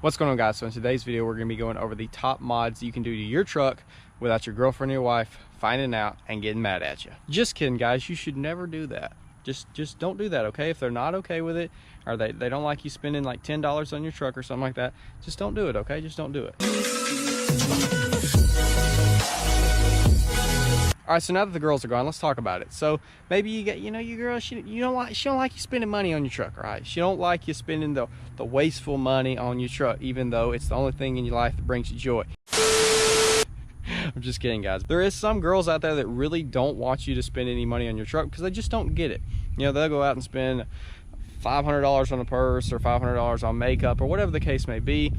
What's going on, guys? So in today's video, we're going to be going over the top mods you can do to your truck without your girlfriend or your wife finding out and getting mad at you. Just kidding, guys. You should never do that. Just don't do that, okay? If they're not okay with it, or they don't like you spending like $10 on your truck or something like that, just don't do it, okay? Just don't do it. All right, so now that the girls are gone, let's talk about it. So maybe you get, your girl, she don't like you spending money on your truck, right? She don't like you spending the wasteful money on your truck, even though it's the only thing in your life that brings you joy. I'm just kidding, guys. There is some girls out there that really don't want you to spend any money on your truck because they just don't get it. They'll go out and spend $500 on a purse or $500 on makeup or whatever the case may be,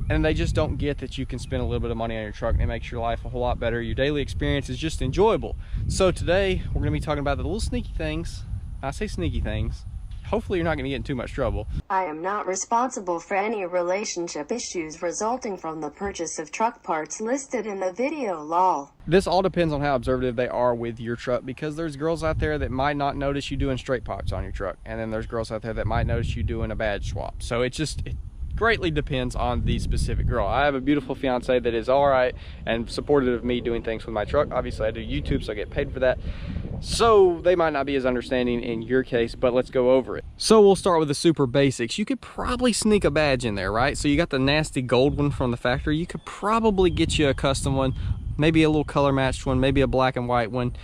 and they just don't get that you can spend a little bit of money on your truck and it makes your life a whole lot better. Your daily experience is just enjoyable. So today we're going to be talking about the little sneaky things. I say sneaky things. Hopefully you're not going to get in too much trouble. I am not responsible for any relationship issues resulting from the purchase of truck parts listed in the video, lol. This all depends on how observative they are with your truck, because there's girls out there that might not notice you doing straight pops on your truck, and then there's girls out there that might notice you doing a badge swap. So it greatly depends on the specific girl. I have a beautiful fiance that is all right and supportive of me doing things with my truck. Obviously I do YouTube, so I get paid for that. So they might not be as understanding in your case, but let's go over it. So we'll start with the super basics. You could probably sneak a badge in there, right? So you got the nasty gold one from the factory. You could probably get you a custom one, maybe a little color matched one, maybe a black and white one.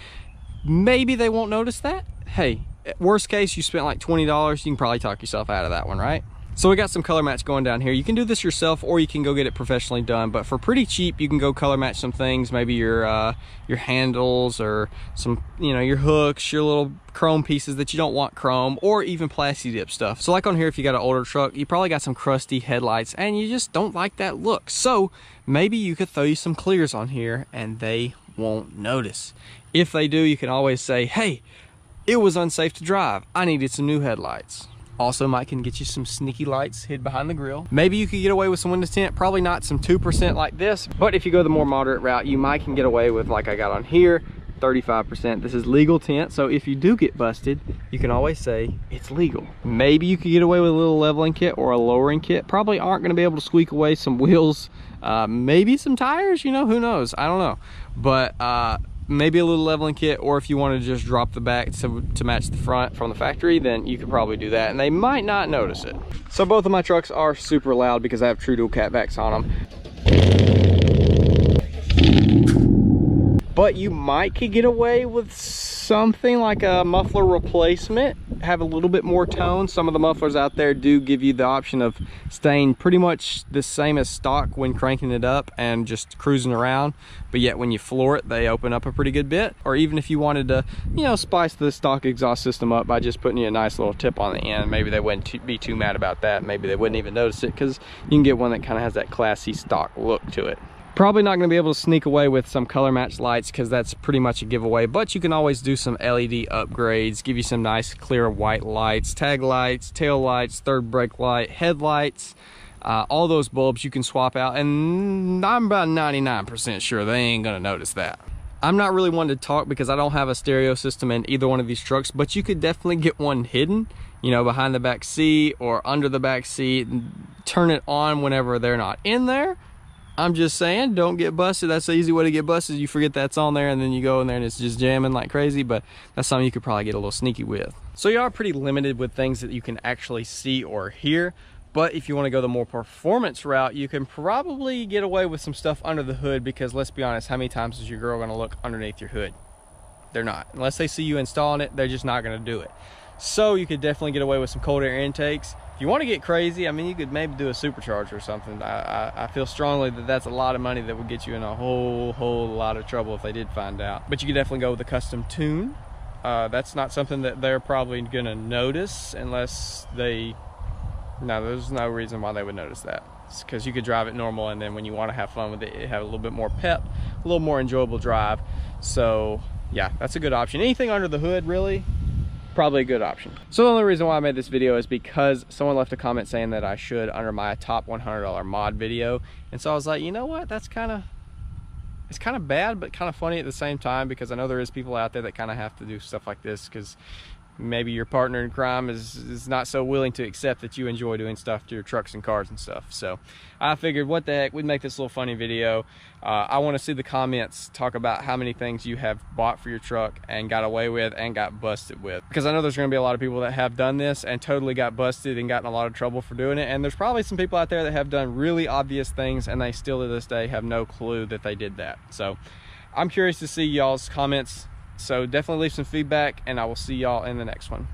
Maybe they won't notice that. Hey, worst case, you spent like $20. You can probably talk yourself out of that one, right? So we got some color match going down here. You can do this yourself or you can go get it professionally done, but for pretty cheap you can go color match some things, maybe your handles or some, your hooks, your little chrome pieces that you don't want chrome, or even plasti dip stuff. So like on here, if you got an older truck, you probably got some crusty headlights and you just don't like that look. So maybe you could throw you some clears on here and they won't notice. If they do, you can always say, hey, it was unsafe to drive. I needed some new headlights. Also might can get you some sneaky lights hid behind the grill. Maybe you could get away with some window tint, probably not some 2% like this, but if you go the more moderate route, you might can get away with, like I got on here, 35%. This is legal tint, so if you do get busted, you can always say it's legal. Maybe you could get away with a little leveling kit or a lowering kit. Probably aren't gonna be able to squeak away some wheels, maybe some tires, who knows, I don't know. But maybe a little leveling kit, or if you want to just drop the back to match the front from the factory, then you could probably do that and they might not notice it. So both of my trucks are super loud because I have true dual catbacks on them. But you might could get away with something like a muffler replacement, have a little bit more tone. Some of the mufflers out there do give you the option of staying pretty much the same as stock when cranking it up and just cruising around, but yet when you floor it, they open up a pretty good bit. Or even if you wanted to, spice the stock exhaust system up by just putting you a nice little tip on the end, maybe they wouldn't be too mad about that. Maybe they wouldn't even notice it because you can get one that kind of has that classy stock look to it. Probably not going to be able to sneak away with some color match lights because that's pretty much a giveaway, but you can always do some LED upgrades, give you some nice clear white lights, tag lights, tail lights, third brake light, headlights, all those bulbs you can swap out, and I'm about 99% sure they ain't going to notice that. I'm not really one to talk because I don't have a stereo system in either one of these trucks, but you could definitely get one hidden, behind the back seat or under the back seat, and turn it on whenever they're not in there. I'm just saying, don't get busted. That's the easy way to get busted. You forget that's on there and then you go in there and it's just jamming like crazy, but that's something you could probably get a little sneaky with. So you are pretty limited with things that you can actually see or hear, but if you want to go the more performance route, you can probably get away with some stuff under the hood, because let's be honest, how many times is your girl going to look underneath your hood? They're not. Unless they see you installing it, they're just not going to do it. So you could definitely get away with some cold air intakes. If you want to get crazy, you could maybe do a supercharger or something. I feel strongly that that's a lot of money that would get you in a whole lot of trouble if they did find out. But you could definitely go with a custom tune. That's not something that they're probably going to notice unless they... No, there's no reason why they would notice that. It's because you could drive it normal, and then when you want to have fun with it, it have a little bit more pep, a little more enjoyable drive. So yeah, that's a good option. Anything under the hood, really, probably a good option. So the only reason why I made this video is because someone left a comment saying that I should under my top $100 mod video, and so I was like, you know what, it's kind of bad but kind of funny at the same time, because I know there is people out there that kind of have to do stuff like this because maybe your partner in crime is not so willing to accept that you enjoy doing stuff to your trucks and cars and stuff. So I figured, what the heck, we'd make this little funny video. I want to see the comments talk about how many things you have bought for your truck and got away with and got busted with, because I know there's going to be a lot of people that have done this and totally got busted and gotten a lot of trouble for doing it, and there's probably some people out there that have done really obvious things and they still to this day have no clue that they did that. So I'm curious to see y'all's comments. So definitely leave some feedback, and I will see y'all in the next one.